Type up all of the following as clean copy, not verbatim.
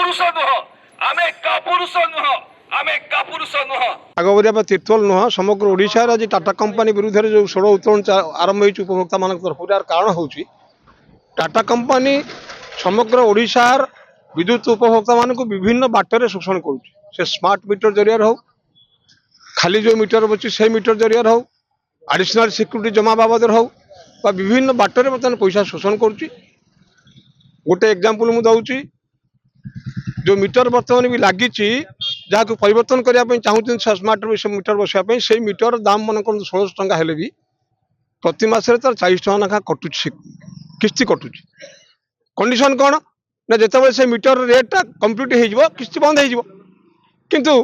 पुरुष नुह आमे कापुरुष नुह आमे कापुरुष नुह आगोरिया तीर्थल नुह समग्र ओडिशा आज टाटा कंपनी विरुद्ध में जो षोड़ उत्तोलन आरंभ हो उपभोक्ता मान तरफ कारण हूँ टाटा कंपनी समग्र ओडिशार विद्युत उपभोक्ता मान विभिन्न बाटर शोषण कर स्मार्ट मीटर जरिया हो खाली जो मीटर अच्छी से मीटर जरिया हो एडिशनल सिक्यूरीटी जमा बाबद हो विभिन्न बाटर बर्तमान पैसा शोषण कर गोटे एग्जांपल मुझे दूसरी जो मीटर बर्तमान भी लगी जहाँ को परिवर्तन करने चाहूँ स्मार्ट मीटर बसवाई से मीटर दाम मन कर 1600 टंका हेले भी प्रति मास तार 40 टंका नाखा कटुच किस्ती कटुच कंडीशन कौन ना जिते से मीटर रेटा कम्प्लीट हो किस्ती बंद हो किंतु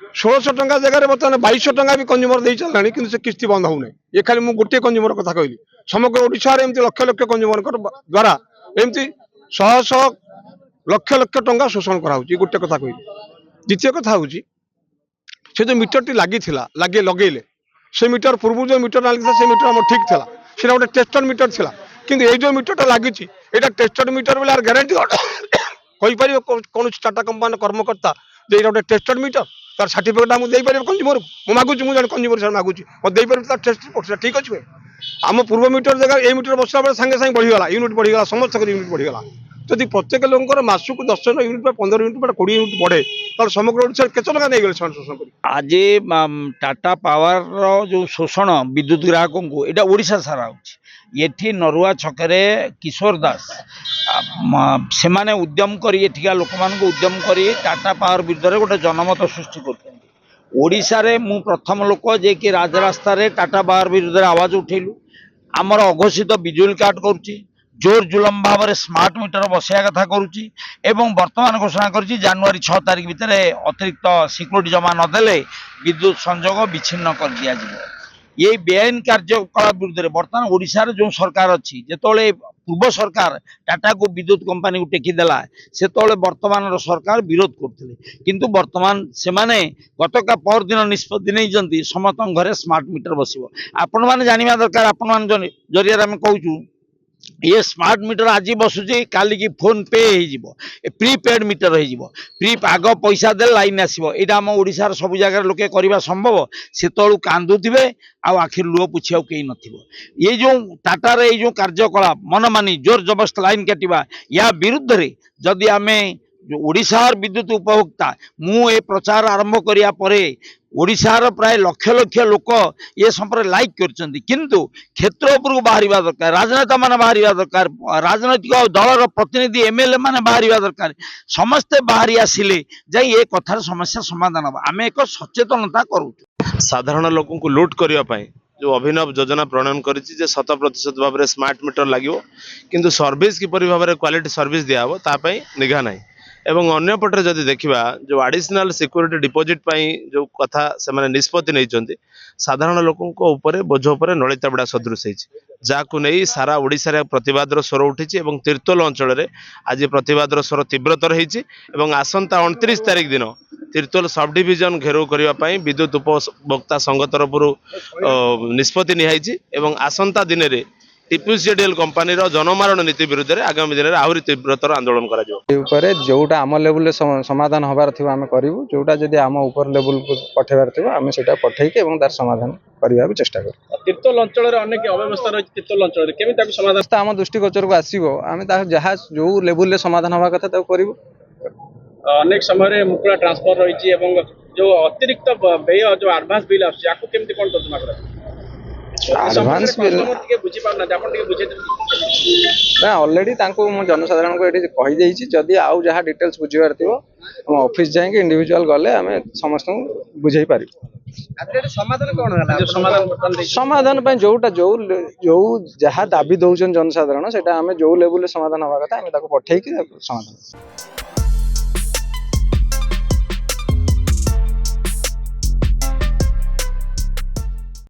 1600 टंका जगह बर्तमान 2200 टंका भी कंज्यूमर दे चलना कि से किस्ती बंद होना ये खाली मुझे गोटे कंज्यूमर कथा कहली समग्र ओडिशा रे एमती लक्ष लक्ष कंज्यूमर द्वारा एमती शह शह लक्ष लक्ष टंका शोषण कराऊँ गोटे कथा कहली द्वितीय कथा हूँ से जो मीटर टी लगे लगेले से मीटर पूर्व जो मीटर लगे से मीटर आम ठीक था सीटा गोटे टेस्टर मीटर था कि ये जो मीटरटा लगी यहाँ टेस्टर मीटर बोले ग्यारंटी कहीपर कौन टाटा कंपानी कर्मकर्ता जो ये गोटे टेस्टर मीटर तार सर्टिफिकेट मुझे कंज्यूमर को मागुची मुझे कंज्यूमर से मागुची मत तार टेस्ट रिपोर्ट ठीक अच्छे आम पूर्व मीटर जगह ये मीटर बसला बेले सागे सागे बढ़ीगला यूनिट बढ़ीगला समस्त यूनिट बढ़ीगला जदि प्रत्येक लोकर मासक 10 यूनिट 15 यूनिट 20 यूनिट बढ़े तो समग्र ओडिशा केते टका नहीं गले शोषण कर आज टाटा पावर जो शोषण विद्युत ग्राहकों को एटा ओडिशा सारा होछि एठी नरुआ छकरे किशोर दास से माने उद्यम करी एठिका लोक मान को उद्यम करी टाटा पावर विरुद्ध रे गोटे जनमत सृष्टि करछन ओडिशा रे मु प्रथम लोक जे कि राजरास्ता रे टाटा पावर विरुद्ध रे आवाज उठेलु आमर अघोषित बिजुली काट करूछि जोर जुलम भाव में स्मार्ट मीटर बसया कथा करुच्ची एवं वर्तमान घोषणा करुच्ची जनवरी 6 तारिख भितर अतिरिक्त सिक्यूरीटी जमा नदेले विद्युत संजोग विच्छिन्न कर दिया ये बेआईन कार्यकलाप विरुद्ध में बर्तमान ओडिशा रे जो सरकार अच्छी जिते पूर्व सरकार टाटा को विद्युत कंपनी को टेकीदेला से वर्तमान सरकार विरोध करते किंतु वर्तमान से माने गतका पर दिन निष्पत्ति नहीं समस्त घरे स्मार्ट मीटर बसिबो आपण माने जानिबा दरकार आपण मान जरिया आम कहूँ ये स्मार्ट मीटर आज बसुचे काली की फोन पे हो प्रीपेड मीटर हो प्री आग पैसा दे लाइन आसो यहाँ आम ओडिशार सब जगह लोके करवा संभव से कांदुवे आखिर लुह पुछा कहीं नथिबो ये जो टाटार ये जो कार्यकलाप मन मानी जोर जबरदस्त लाइन काटिबा या विरुद्ध रे जदि आमे ओडिशार विद्युत उपभोक्ता मु ए प्रचार आरंभ करिया परे ओडिशार प्राय लक्ष लक्ष लोक ये संपर्क लाइक करछंती किंतु क्षेत्र उपरको बाहरिबा दरकार राजनेता माने बाहरिबा दरकार राजनैतिक दलर प्रतिनिधि एमएलए माने बाहरिबा दरकार समस्ते बाहरी आसिले जाई ए कथार समस्या समाधान हो आमे एक सचेतनता करू साधारण लोक को लूट करने पाई जो अभिनव योजना प्रणयन करिछि जे 100% भाव में स्मार्ट मीटर लगिवो किंतु सर्विस किपरि भाव में क्वालिटी सर्विस दिया हो तापाई निघा नाही एवं अन्य पटे जदि देखिबा जो एडिशनल सिक्यूरीटी डिपॉजिट पाई जो कथा से माने निष्पत्ति नहीं साधारण लोकों को ऊपर बोझ उपर नलिता बड़ा सदृश जाकु नहीं सारा ओडिशा रे प्रतिवादर स्वर उठी और तीर्तोल अंचल रे आज प्रतिवादर स्वर तीव्रतर होती आसंता 29 तारिख दिन तीर्तोल सब डिविजन घेराव करने विद्युत उपभोक्ता संघ तरफ निष्पत्ति निहाई आसंता दिन रे टीपीसीएल कंपनी जनमारण नीति विरुद्ध में आगामी दिन में आहरी तीव्रतर आंदोलन करा जोटा आम लेवल समाधान हबार थी आम करूँ जोटा जब आम ऊपर लेवल को पठेबार थी आम से पठेक तार समाधान करने को चेष्टा करूँ तीर्तोल अंचल अनेक अव्यवस्था रही तीर्तोल अंचल केमी समाधान आम दृष्टिगोचर को आसो आम जहाँ जो लेवल समाधान हवा कथा करूँ अनेक समय मुकुला ट्रांसफर रही जो अतिरिक्त व्यय जो एडवांस बिल आसमती कौन तर्जमा कर एडवांस बिल ना ऑलरेडी जनसाधारण को ये कही जदि आउ जहाँ डिटेल्स बुझार थी हम ऑफिस जाए इंडिविजुअल गले आम समस्त बुझे पार समाधान जोटा जो जो जहाँ दाबी दौन जनसाधारण से आम जो लेवल समाधान हवा कथा पठे समाधान